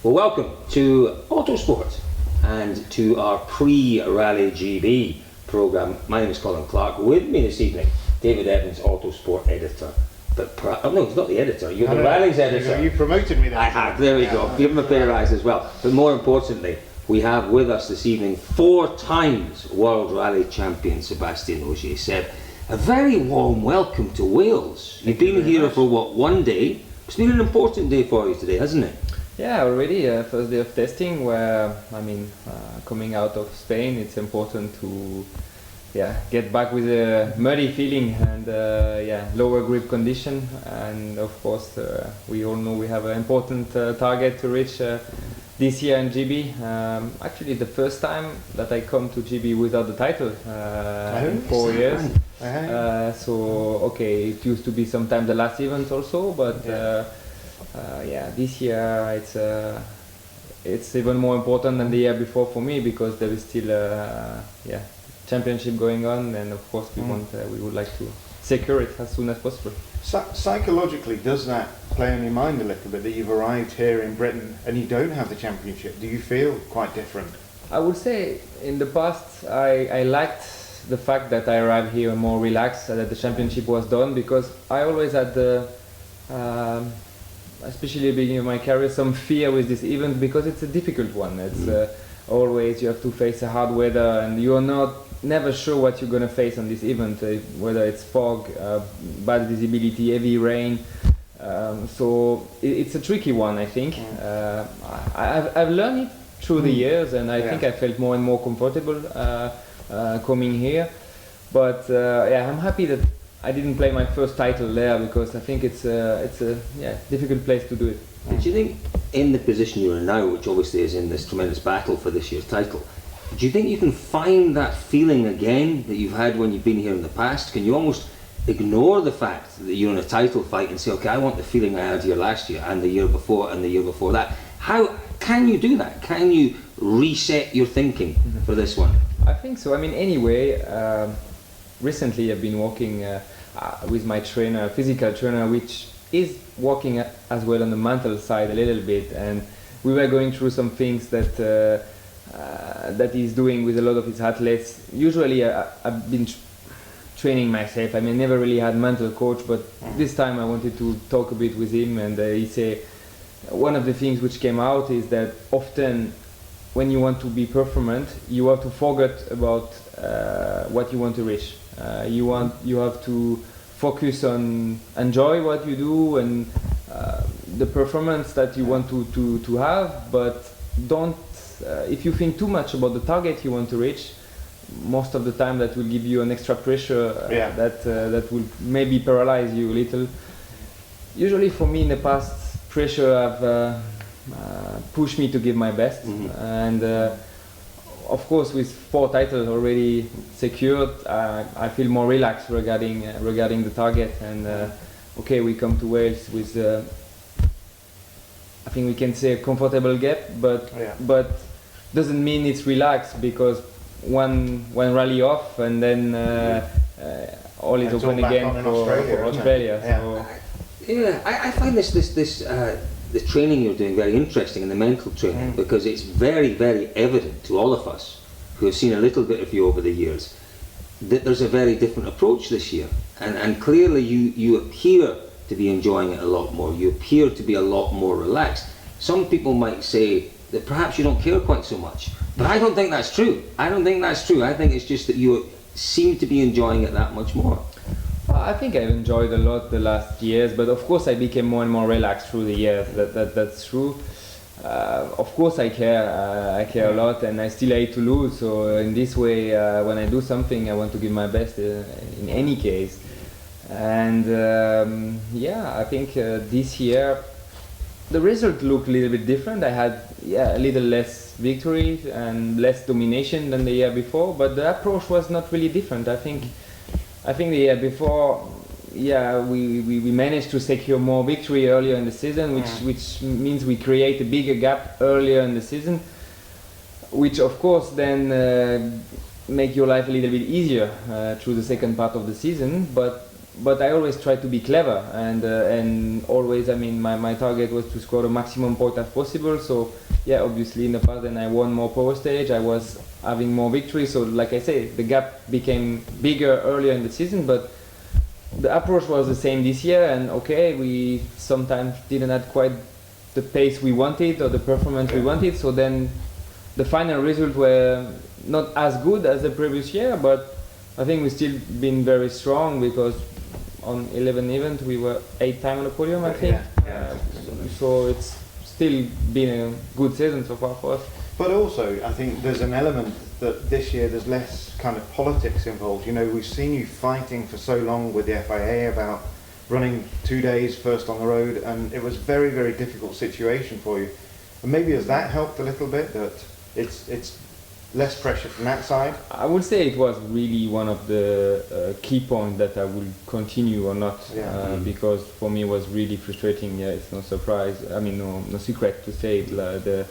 Well, welcome to Autosport and to our pre-Rally GB programme. My name is Colin Clark. With me this evening, David Evans, Autosport editor. But no, he's not the editor. You're the Rally's editor. You promoted me then. I have. There we go. Give him a pair of eyes as well. But more importantly, we have with us this evening 4 times World Rally champion Sebastien Ogier. Seb, a very warm welcome to Wales. You've been here for what, 1 day? It's been an important day for you today, hasn't it? Yeah, already first day of testing. Where coming out of Spain, it's important to get back with a muddy feeling and lower grip condition. And of course, we all know we have an important target to reach this year in GB. Actually, the first time that I come to GB without the title in 4 years. It used to be sometimes the last event also, but this year it's even more important than the year before for me, because there is still championship going on, and of course we would like to secure it as soon as possible. Psychologically, does that play on your mind a little bit that you've arrived here in Britain and you don't have the championship? Do you feel quite different? I would say in the past I liked the fact that I arrived here more relaxed, that the championship was done, because I always had especially at the beginning of my career, some fear with this event, because it's a difficult one. It's always you have to face a hard weather, and you are never sure what you're going to face on this event, whether it's fog, bad visibility, heavy rain. So it's a tricky one, I think. I've learned it through the years, and I think I felt more and more comfortable coming here. But I'm happy that I didn't play my first title there, because I think it's a difficult place to do it. Do you think, in the position you're in now, which obviously is in this tremendous battle for this year's title, do you think you can find that feeling again that you've had when you've been here in the past? Can you almost ignore the fact that you're in a title fight and say, okay, I want the feeling I had here last year and the year before and the year before that? How can you do that? Can you reset your thinking for this one? I think so. I mean, anyway, recently I've been working with my trainer, physical trainer, which is working as well on the mental side a little bit, and we were going through some things that he's doing with a lot of his athletes. Usually I've been training myself. I mean, never really had mental coach, but this time I wanted to talk a bit with him, and he said one of the things which came out is that often when you want to be performant, you have to forget about what you want to reach. You have to focus on enjoy what you do and the performance that you want to have, but don't if you think too much about the target you want to reach, most of the time that will give you an extra pressure that will maybe paralyze you a little. Usually for me in the past, pressure have pushed me to give my best, and of course with 4 titles already secured, I feel more relaxed regarding the target, and we come to Wales with I think we can say a comfortable gap, but doesn't mean it's relaxed, because one rally off and then all is open again for Australia. I find this the training you're doing very interesting, and the mental training, because it's very, very evident to all of us who have seen a little bit of you over the years that there's a very different approach this year, and clearly you appear to be enjoying it a lot more. You appear to be a lot more relaxed. Some people might say that perhaps you don't care quite so much, but I don't think that's true. I think it's just that you seem to be enjoying it that much more. I think I've enjoyed a lot the last years, but of course I became more and more relaxed through the years. That's true. Of course I care a lot, and I still hate to lose. So in this way, when I do something, I want to give my best in any case. And I think this year the result looked a little bit different. I had a little less victory and less domination than the year before, but the approach was not really different. I think the year before, we managed to secure more victory earlier in the season, which means we create a bigger gap earlier in the season, which of course then make your life a little bit easier through the second part of the season. But but I always tried to be clever, and always, I mean, my target was to score the maximum point as possible. So yeah, obviously in the past, then I won more power stage, I was having more victories. So like I say, the gap became bigger earlier in the season, but the approach was the same this year. And okay, we sometimes didn't have quite the pace we wanted or the performance we wanted. So then the final results were not as good as the previous year, but I think we still been very strong, because on 11 events we were 8 times on the podium, I think. So it's still been a good season so far for us. But also, I think there's an element that this year there's less kind of politics involved. You know, we've seen you fighting for so long with the FIA about running 2 days first on the road, and it was very, very difficult situation for you. And maybe has that helped a little bit, that it's less pressure from that side? I would say it was really one of the key points that I will continue or not, because for me it was really frustrating. Yeah, it's no surprise. I mean, no secret to say it.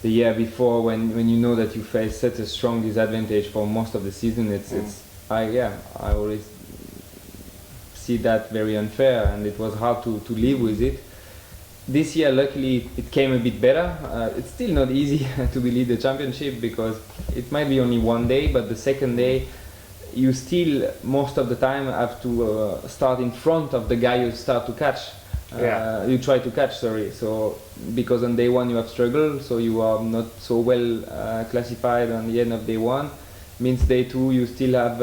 The year before, when you know that you face such a strong disadvantage for most of the season, I always see that very unfair, and it was hard to live with it. This year, luckily, it came a bit better. It's still not easy to lead the championship, because it might be only one day, but the second day, you still, most of the time, have to start in front of the guy you start to catch. You try to catch, sorry. So, because on day one you have struggled, so you are not so well classified on the end of day one. Means day two you still have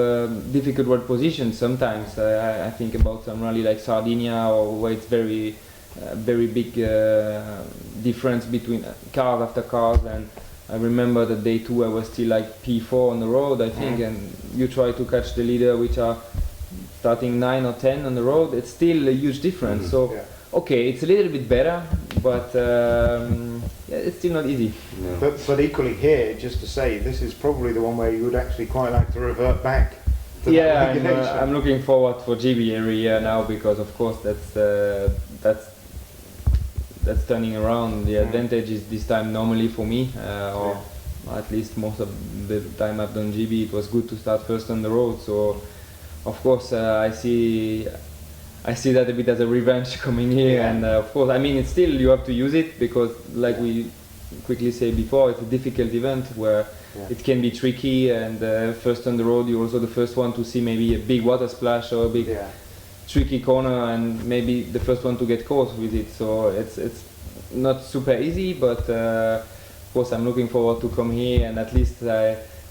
difficult road positions sometimes. I think about some rally like Sardinia, or where it's very big difference between cars after cars, and I remember that day two I was still like P4 on the road, I think, and you try to catch the leader which are starting 9 or 10 on the road. It's still a huge difference. Okay, it's a little bit better, but it's still not easy. No. But equally here, just to say, this is probably the one where you would actually quite like to revert back to that regulation. I'm looking forward for GB every year now, because of course that's turning around. The advantage is this time normally for me, or at least most of the time I've done GB, it was good to start first on the road. So of course I see that a bit as a revenge coming here, and of course, I mean, it's still, you have to use it, because like we quickly say before, it's a difficult event where it can be tricky, and first on the road you're also the first one to see maybe a big water splash or a big tricky corner, and maybe the first one to get caught with it. So it's not super easy, but of course I'm looking forward to come here, and at least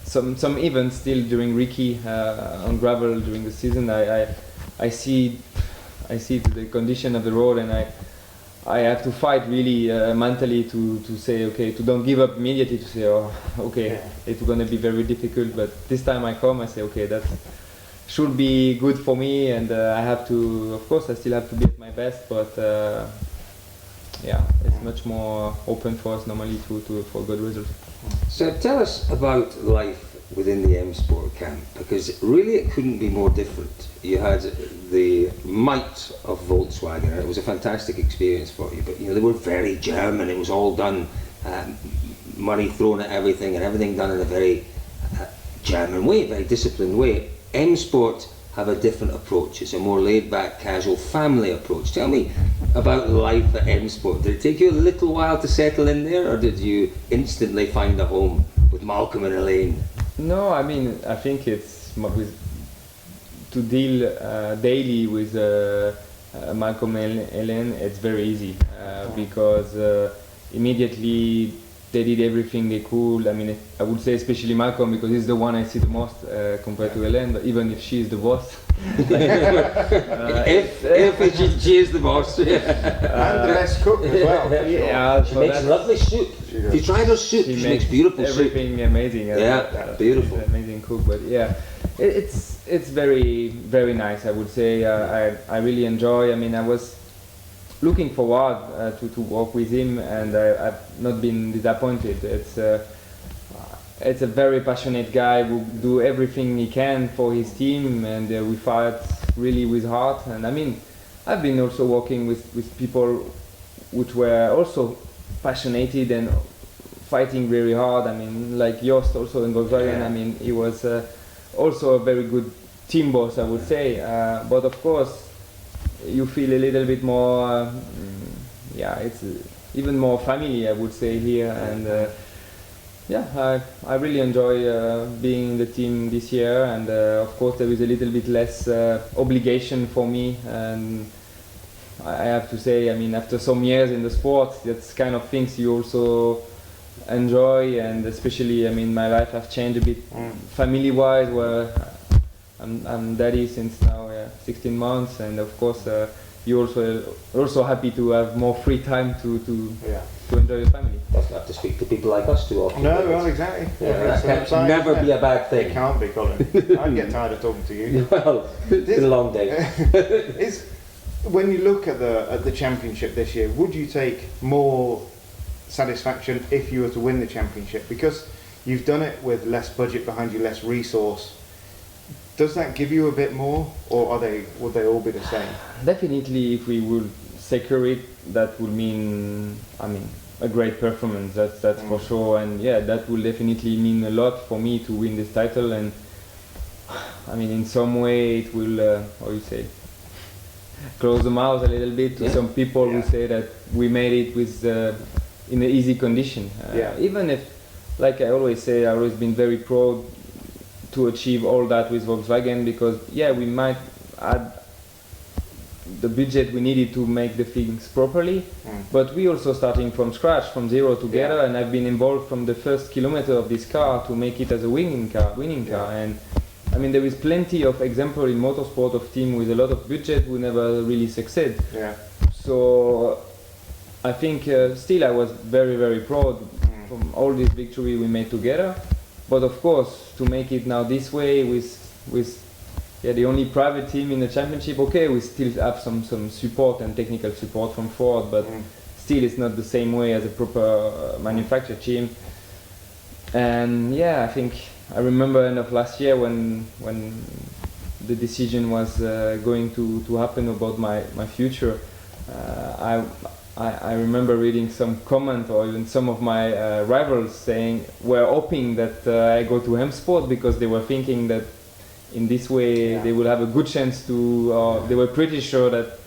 some events still during Ricky on gravel during the season. I see the condition of the road, and I have to fight really mentally to say, okay, to don't give up immediately, to say, it's going to be very difficult, but this time I come, I say, okay, that should be good for me, and I have to, of course, I still have to be at my best, but it's much more open for us normally for good results. So tell us about life within the M Sport camp, because really it couldn't be more different. You had the might of Volkswagen, and it was a fantastic experience for you, but you know, they were very German. It was all done, money thrown at everything, and everything done in a very German way, very disciplined way. M Sport have a different approach. It's a more laid-back, casual, family approach. Tell me about life at M Sport. Did it take you a little while to settle in there, or did you instantly find a home with Malcolm and Elaine? No, I mean, I think it's to deal daily with Malcolm and Elaine. It's very easy because immediately they did everything they could. I mean, I would say especially Malcolm, because he's the one I see the most compared to Elaine. But even if she's the boss, if she is the boss, and the best cook as well. Yeah, she makes lovely soup. If you try her soup, she makes beautiful everything soup. Amazing. Beautiful. Amazing cook, but it's very, very nice. I would say I really enjoy. I mean, I was looking forward to work with him, and I've not been disappointed. It's a very passionate guy who do everything he can for his team, and we fight really with heart. And I mean, I've been also working with people which were also passionate and fighting very hard. I mean, like Jost also in Volkswagen. I mean, he was also a very good team boss, I would say. But of course, you feel a little bit more, it's even more family, I would say, here. And I really enjoy being in the team this year. And of course, there is a little bit less obligation for me. And I have to say, I mean, after some years in the sport, that's kind of things you also enjoy. And especially, I mean, my life has changed a bit family-wise, where I'm daddy since now 16 months, and of course you're also happy to have more free time to enjoy your family. Doesn't have to speak to people like us too often. No, well, exactly. Yeah, that can never be a bad thing. It can't be, Colin. I'd get tired of talking to you. Well, it's been a long day. When you look at the championship this year, would you take more satisfaction if you were to win the championship? Because you've done it with less budget behind you, less resource. Does that give you a bit more, or would they all be the same? Definitely, if we would secure it, that would mean, I mean, a great performance. That's for sure, and that will definitely mean a lot for me to win this title. And I mean, in some way, it will, how you say, close the mouth a little bit to some people who say that we made it with in an easy condition. Even if, like I always say, I've always been very proud to achieve all that with Volkswagen, because we might add the budget we needed to make the things properly, but we also starting from scratch, from zero together, and I've been involved from the first kilometer of this car to make it as a winning car. And I mean, there is plenty of example in motorsport of team with a lot of budget who never really succeed. So I think still I was very, very proud from all this victory we made together. But of course, to make it now this way with the only private team in the championship, we still have some support and technical support from Ford, but still it's not the same way as a proper manufacturer team. And I think I remember end of last year when the decision was going to happen about my future. I remember reading some comment, or even some of my rivals were hoping that I go to M Sport, because they were thinking that in this way they would have a good chance to, they were pretty sure that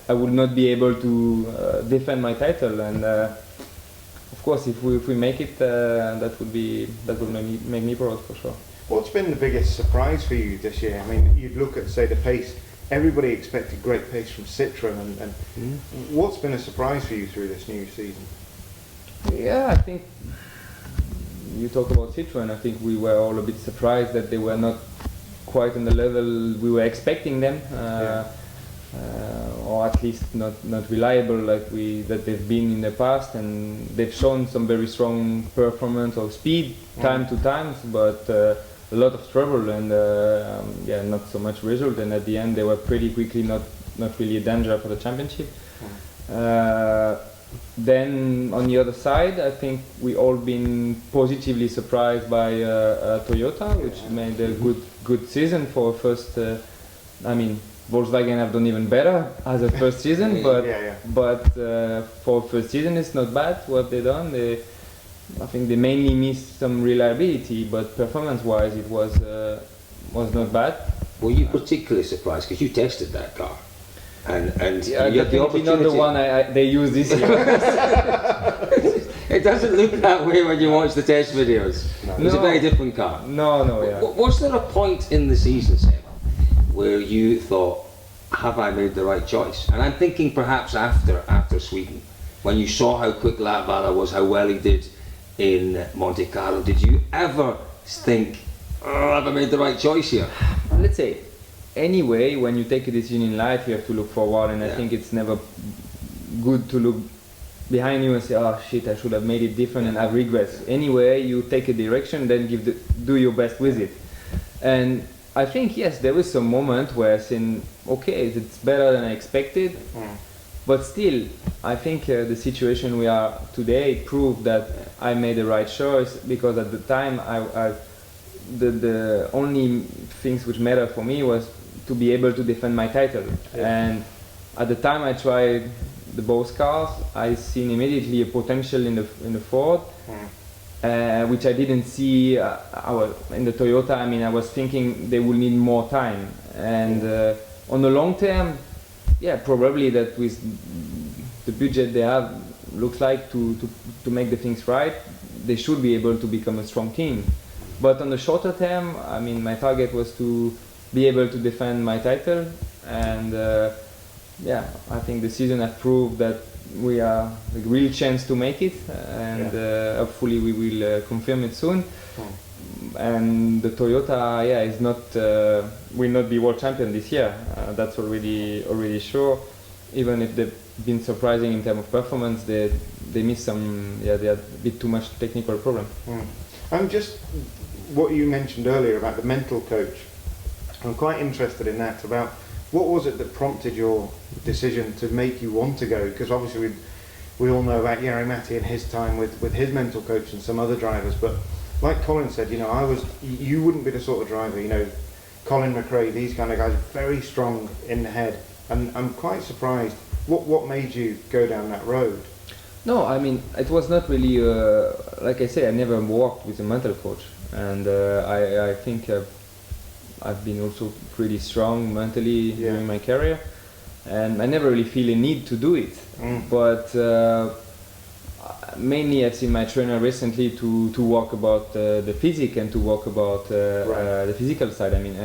I would not be able to defend my title. And of course, if we make it, that would make me proud for sure. What's been the biggest surprise for you this year? I mean, you'd look at, say, the pace. Everybody expected great pace from Citroen, and what's been a surprise for you through this new season? I think you talk about Citroen. I think we were all a bit surprised that they were not quite on the level we were expecting them, or at least not reliable like that they've been in the past. And they've shown some very strong performance or speed time to times, but a lot of trouble and not so much result. And at the end, they were pretty quickly not really a danger for the championship. Then on the other side, I think we all been positively surprised by Toyota, which made a good season for a first. I mean, Volkswagen have done even better as a first season, but for first season it's not bad what they done. I think they mainly missed some reliability, but performance-wise it was not bad. Were you particularly surprised, because you tested that car, and you had the opportunity? Not the one they used this year. It doesn't look that way when you watch the test videos. It was a very different car. Was there a point in the season, Seb, where you thought, have I made the right choice? And I'm thinking perhaps after Sweden, when you saw how quick Latvala was, how well he did in Monte Carlo, did you ever think, have I made the right choice here? Let's say, anyway, when you take a decision in life, you have to look forward, and I think it's never good to look behind you and say, oh shit, I should have made it different and have regrets. Anyway, you take a direction, then do your best with it. And I think, yes, there was some moment where I said, okay, it's better than I expected. But still, I think the situation we are today proved that I made the right choice, because at the time the only things which mattered for me was to be able to defend my title. And at the time I tried both cars, I seen immediately a potential in the Ford. which I didn't see in the Toyota. I mean, I was thinking they will need more time, and on the long term, yeah, probably that with the budget they have, looks like to make the things right, they should be able to become a strong team. But on the shorter term, I mean, my target was to be able to defend my title, and yeah, I think the season has proved that we are a real chance to make it, and hopefully we will confirm it soon. And the Toyota, yeah, is not will not be world champion this year. That's already sure. Even if they've been surprising in terms of performance, they missed some. Yeah, they had a bit too much technical problem. I'm just what you mentioned earlier about the mental coach. I'm quite interested in that. About what was it that prompted your decision to make you want to go? Because obviously we all know about Jari Matti and his time with his mental coach and some other drivers, but like Colin said, you know, you wouldn't be the sort of driver, you know, Colin McRae, these kind of guys, very strong in the head, and I'm quite surprised. What made you go down that road? No, I mean, it was not really, like I say, I never worked with a mental coach, and I think I've been also pretty strong mentally during my career, and I never really feel a need to do it. But mainly I've seen my trainer recently to walk about the physique and to walk about the physical side, I mean,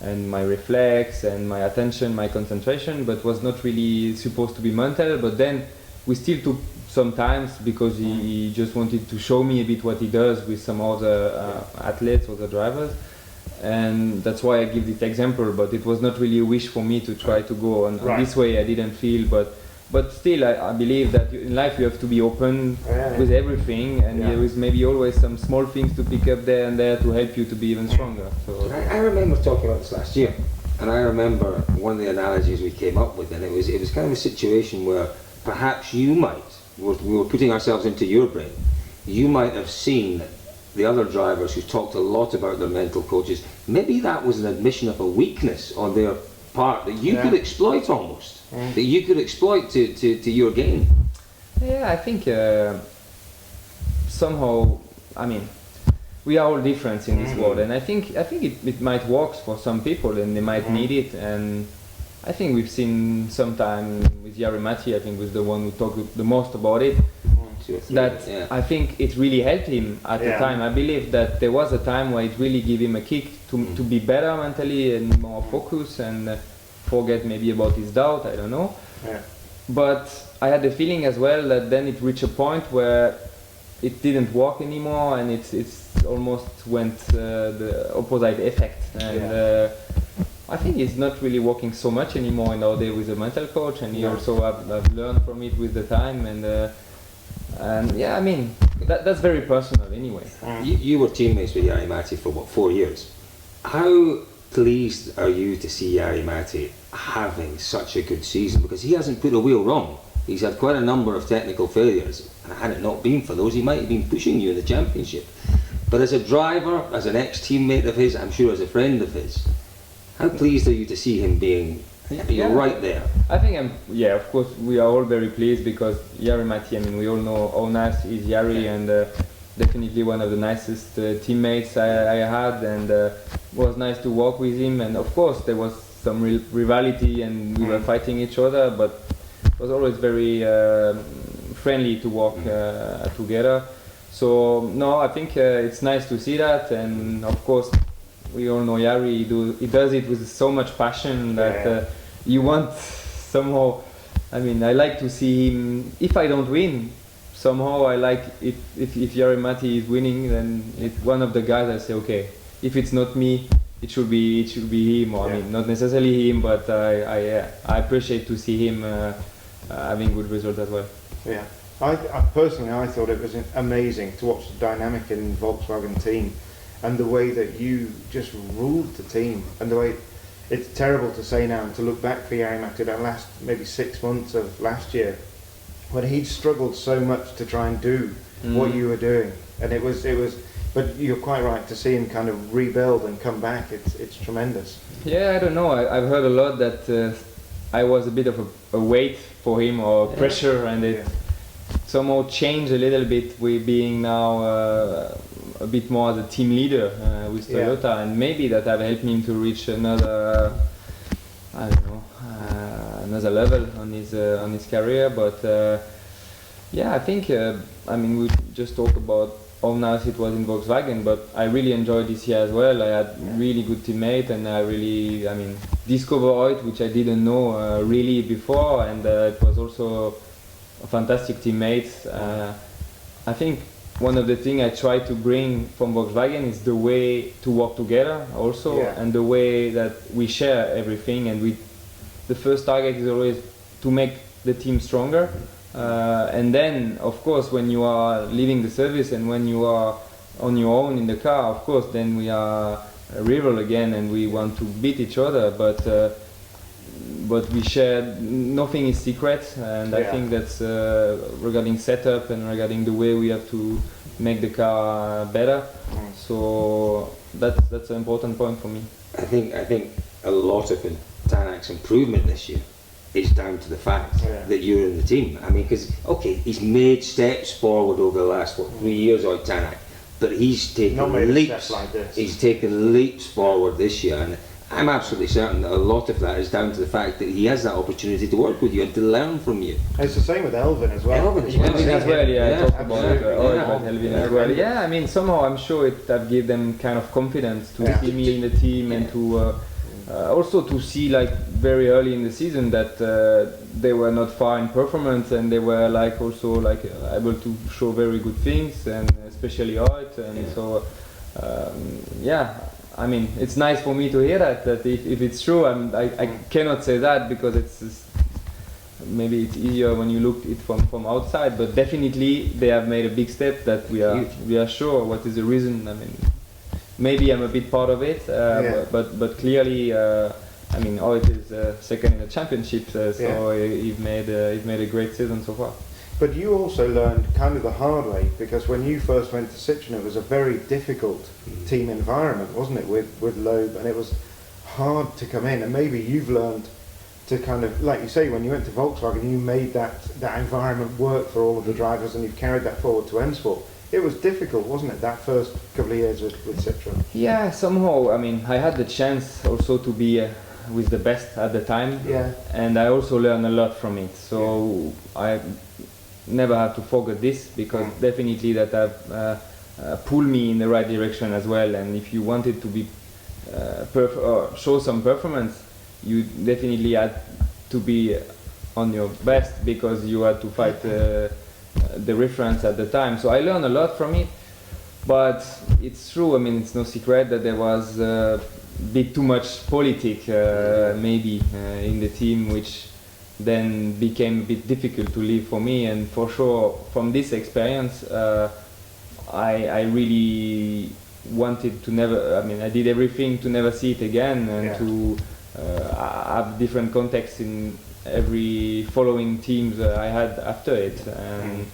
and my reflex and my attention, my concentration, but was not really supposed to be mental. But then we still took some times because he just wanted to show me a bit what he does with some other athletes, other drivers. And that's why I give this example, but it was not really a wish for me to try to go on this way. I didn't feel, but still I believe that in life you have to be open with everything, and there is maybe always some small things to pick up there and there to help you to be even stronger. So I remember talking about this last year, and I remember one of the analogies we came up with, and it was kind of a situation where perhaps you might, we were putting ourselves into your brain, you might have seen the other drivers who talked a lot about their mental coaches, maybe that was an admission of a weakness on their part that you could exploit almost, that you could exploit to your gain. Yeah, I think somehow, I mean, we are all different in this world, and I think it might work for some people, and they might need it. And I think we've seen sometime with Jari Matti, I think was the one who talked the most about it. I think it really helped him at the time. I believe that there was a time where it really gave him a kick to be better mentally and more focused and forget maybe about his doubt, I don't know. But I had the feeling as well that then it reached a point where it didn't work anymore, and it's almost went the opposite effect. And I think it's not really working so much anymore nowadays with a mental coach, and he also I've learned from it with the time, and yeah, I mean, that's very personal anyway. You were teammates with Jari Matti for what, 4 years? How pleased are you to see Jari Matti having such a good season? Because he hasn't put a wheel wrong. He's had quite a number of technical failures, and had it not been for those, he might have been pushing you in the championship. But as a driver, as an ex-teammate of his, I'm sure as a friend of his, how pleased are you to see him being right there? I think of course we are all very pleased, because Jari Matti, I mean, we all know how nice is Jari, and definitely one of the nicest teammates I had, and it was nice to work with him. And of course there was some rivalry, and we were fighting each other, but it was always very friendly to work together. So no, I think it's nice to see that, and of course we all know Jari, he does it with so much passion that you want somehow, I mean, I like to see him, if I don't win, somehow I like, if Jari Matti is winning, then it's one of the guys I say, okay, if it's not me, it should be him, or I mean, not necessarily him, but I appreciate to see him having good results as well. Yeah, I personally, I thought it was amazing to watch the dynamic in the Volkswagen team, and the way that you just ruled the team, and the way, it's terrible to say now and to look back for Jari Matti that last maybe 6 months of last year, when he'd struggled so much to try and do what you were doing, and it was. But you're quite right, to see him kind of rebuild and come back. It's tremendous. Yeah, I don't know. I've heard a lot that I was a bit of a weight for him, or pressure, and somehow changed a little bit. We being now a bit more the team leader with Toyota, and maybe that have helped him to reach another, I don't know, another level on his career. But yeah, I think I mean we just talked about how nice it was in Volkswagen, but I really enjoyed this year as well. I had really good teammates, and I really, I mean, discovered Hoyt, which I didn't know really before, and it was also a fantastic teammates. I think one of the things I try to bring from Volkswagen is the way to work together also, and the way that we share everything, and the first target is always to make the team stronger. And then, of course, when you are leaving the service and when you are on your own in the car, of course, then we are a rival again and we want to beat each other. But we share, nothing is secret, and I think that's regarding setup and regarding the way we have to make the car better. So that's an important point for me. I think a lot of Tanak's improvement this year is down to the fact that you're in the team. I mean, because he's made steps forward over the last 3 years, Tanak, but he's taken leaps. Like this. He's taken leaps forward this year, and I'm absolutely certain that a lot of that is down to the fact that he has that opportunity to work with you and to learn from you. It's the same with Elvin as well. Elvin as well, I talked about Elvin as well. Yeah, I mean, somehow I'm sure it have given them kind of confidence to see me in the team and to also to see like very early in the season that they were not far in performance, and they were like also like able to show very good things, and especially Hoyt, and so I mean, it's nice for me to hear that if it's true. I cannot say that because maybe it's easier when you look it from outside, but definitely they have made a big step that we are sure what is the reason. I mean, maybe I'm a bit part of it, but clearly, I mean, Hoyt is second in the championship, so he's made a great season so far. But you also learned kind of the hard way, because when you first went to Citroen, it was a very difficult team environment, wasn't it, with Loeb, and it was hard to come in. And maybe you've learned to kind of, like you say, when you went to Volkswagen, you made that environment work for all of the drivers, and you've carried that forward to M Sport. It was difficult, wasn't it, that first couple of years with Citroen? Yeah, somehow. I mean, I had the chance also to be with the best at the time, and I also learned a lot from it. So I never have to forget this, because definitely that have pulled me in the right direction as well. And if you wanted to be show some performance, you definitely had to be on your best, because you had to fight the reference at the time. So I learned a lot from it, but it's true, I mean, it's no secret that there was a bit too much politics maybe in the team, which then became a bit difficult to live for me. And for sure, from this experience, I really wanted to never, I mean, I did everything to never see it again, and to have different contexts in every following teams I had after it. And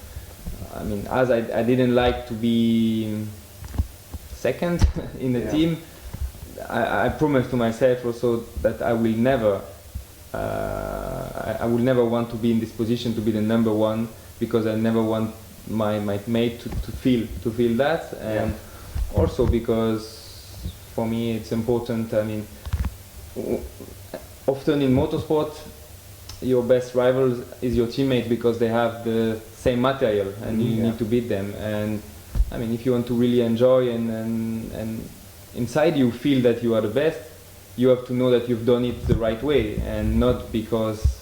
I mean, as I didn't like to be second in the team, I promised to myself also that I will never I will never want to be in this position to be the number one, because I never want my mate to feel that, and also because for me it's important. I mean, often in motorsport, your best rival is your teammate, because they have the same material and you need to beat them. And I mean, if you want to really enjoy and inside you feel that you are the best, you have to know that you've done it the right way, and not because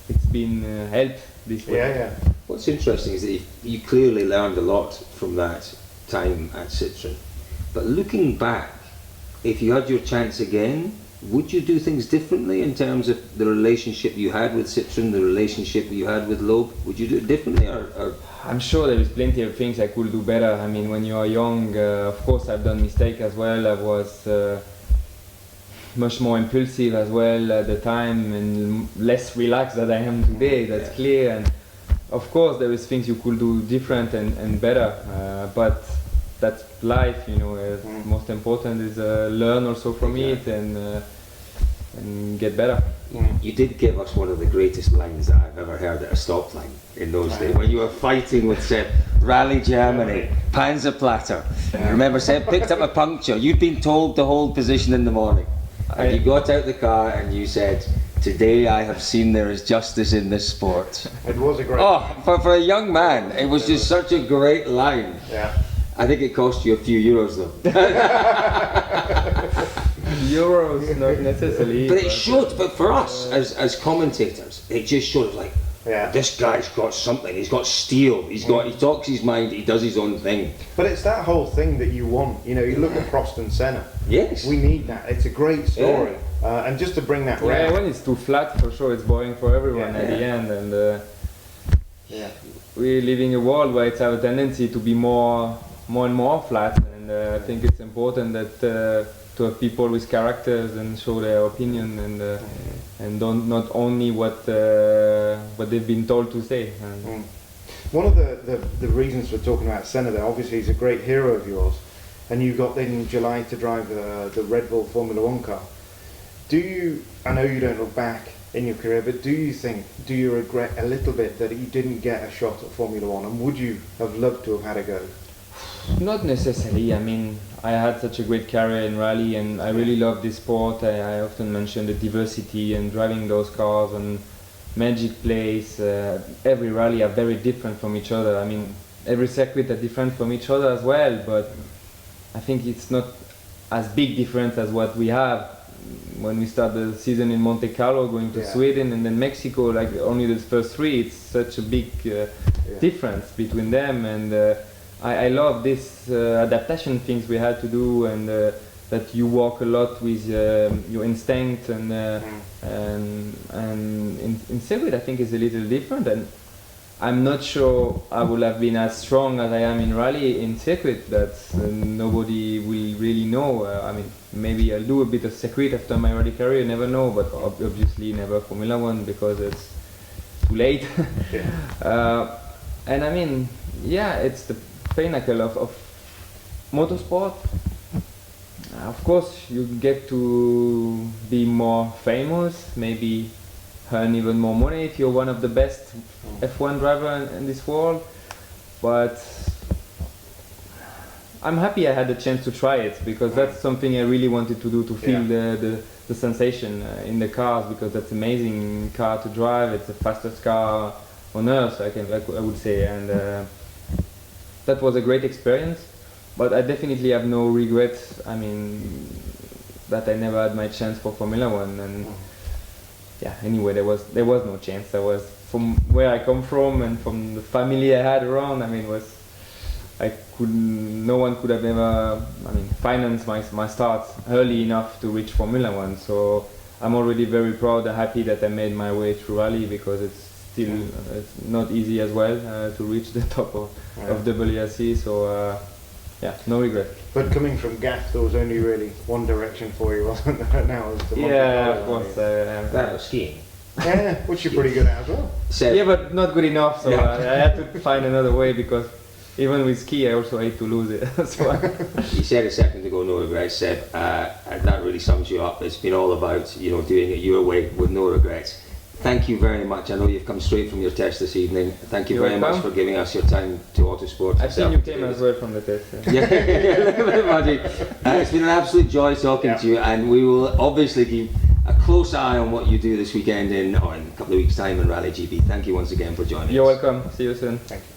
it's been helped this way. What's interesting is that you clearly learned a lot from that time at Citroen. But looking back, if you had your chance again, would you do things differently in terms of the relationship you had with Citroen, the relationship you had with Loeb? Would you do it differently, or? I'm sure there is plenty of things I could do better. I mean, when you are young, of course I've done mistakes as well. I was much more impulsive as well at the time, and less relaxed than I am today, that's clear. And of course there is things you could do different and better, but that's life, you know. Most important is learn also from it and get better. you did give us one of the greatest lines that I've ever heard at a stop line in those days, when you were fighting with Seb, Rally Germany, Panzerplatter. You remember Seb picked up a puncture. You'd been told to hold position in the morning. And you got out the car and you said, "Today I have seen there is justice in this sport." It was a great line. For a young man, it was just such a great line. Yeah. I think it cost you a few euros though. Euros, not necessarily. But it showed, but for us as commentators, it just showed like, this guy's got something, he's got steel, he talks his mind, he does his own thing. But it's that whole thing that you want, you know, you look at Prost and Senna. Yes. We need that, it's a great story. And just to bring that round. When it's too flat, for sure, it's boring for everyone at the end. And we're living in a world where it's our tendency to be more and more flat. And I think it's important that to have people with characters and show their opinion and don't not only what they've been told to say. One of the reasons for talking about Senna there, obviously he's a great hero of yours, and you got in July to drive the Red Bull Formula One car. I know you don't look back in your career, but do you regret a little bit that you didn't get a shot at Formula One, and would you have loved to have had a go? Not necessarily. I mean, I had such a great career in rally, and I really love this sport. I often mention the diversity and driving those cars and magic place. Every rally are very different from each other. I mean, every circuit are different from each other as well, but I think it's not as big difference as what we have when we start the season in Monte Carlo, going to Sweden and then Mexico, like only the first three. It's such a big difference between them, and I love this adaptation things we had to do, and that you walk a lot with your instinct, and in circuit I think it's a little different, and I'm not sure I would have been as strong as I am in rally in circuit. That nobody will really know. I mean, maybe I'll do a bit of circuit after my rally career, never know, but obviously never Formula One because it's too late. And I mean, it's the pinnacle of motorsport. Of course, you get to be more famous, maybe earn even more money if you're one of the best F1 driver in this world. But I'm happy I had the chance to try it, because that's something I really wanted to do, to feel the sensation in the cars, because that's amazing car to drive. It's the fastest car on earth, I would say, and that was a great experience. But I definitely have no regrets. I mean, that I never had my chance for Formula One, and anyway, there was no chance. There was, from where I come from and from the family I had around. I mean, no one could have ever, financed my start early enough to reach Formula One. So I'm already very proud and happy that I made my way through rally, because it's not easy as well to reach the top of WRC. So no regret. But coming from GAF, there was only really one direction for you, wasn't there? Now it's the Monte Carlo, of course. That was skiing. Yeah, which you're pretty good at as well. So, but not good enough. So I had to find another way, because even with ski, I also hate to lose it. So you said a second ago, no regrets, Seb, and that really sums you up. It's been all about doing it your way with no regrets. Thank you very much. I know you've come straight from your test this evening. Thank you very much for giving us your time to Autosport. I've seen you came as well from the test. It's been an absolute joy talking to you, and we will obviously keep a close eye on what you do this weekend in a couple of weeks' time in Rally GP. Thank you once again for joining us. You're welcome. See you soon. Thank you.